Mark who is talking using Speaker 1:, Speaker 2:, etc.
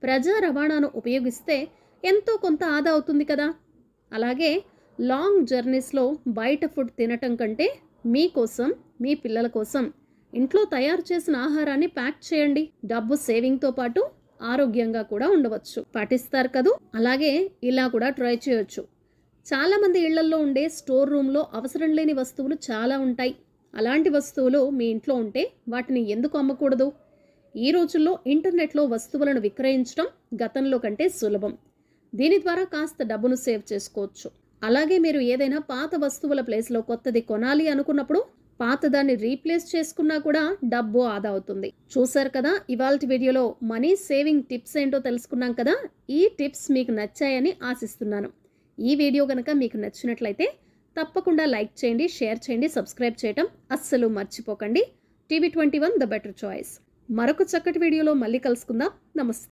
Speaker 1: ప్రజా రవాణాను ఉపయోగిస్తే ఎంతో కొంత ఆదా అవుతుంది కదా. అలాగే లాంగ్ జర్నీస్లో బయట ఫుడ్ తినటం కంటే మీకోసం, మీ పిల్లల కోసం ఇంట్లో తయారు చేసిన ఆహారాన్ని ప్యాక్ చేయండి. డబ్బు సేవింగ్తో పాటు ఆరోగ్యంగా కూడా ఉండవచ్చు. పాటిస్తారు కదూ. అలాగే ఇలా కూడా ట్రై చేయొచ్చు. చాలామంది ఇళ్లల్లో ఉండే స్టోర్ రూమ్లో అవసరం లేని వస్తువులు చాలా ఉంటాయి. అలాంటి వస్తువులు మీ ఇంట్లో ఉంటే వాటిని ఎందుకు అమ్మకూడదు? ఈ రోజుల్లో ఇంటర్నెట్లో వస్తువులను విక్రయించడం గతంలో కంటే సులభం. దీని ద్వారా కాస్త డబ్బును సేవ్ చేసుకోవచ్చు. అలాగే మీరు ఏదైనా పాత వస్తువుల ప్లేస్లో కొత్తది కొనాలి అనుకున్నప్పుడు పాతదాన్ని రీప్లేస్ చేసుకున్నా కూడా డబ్బు ఆదా అవుతుంది. చూశారు కదా, ఇవాల్టి వీడియోలో మనీ సేవింగ్ టిప్స్ ఏంటో తెలుసుకున్నాం కదా. ఈ టిప్స్ మీకు నచ్చాయని ఆశిస్తున్నాను. ఈ వీడియో కనుక మీకు నచ్చినట్లయితే తప్పకుండా లైక్ చేయండి, షేర్ చేయండి, సబ్స్క్రైబ్ చేయటం అస్సలు మర్చిపోకండి. TV 21 the better choice. మరొక చక్కటి వీడియోలో మళ్ళీ కలుసుకుందాం. నమస్తే.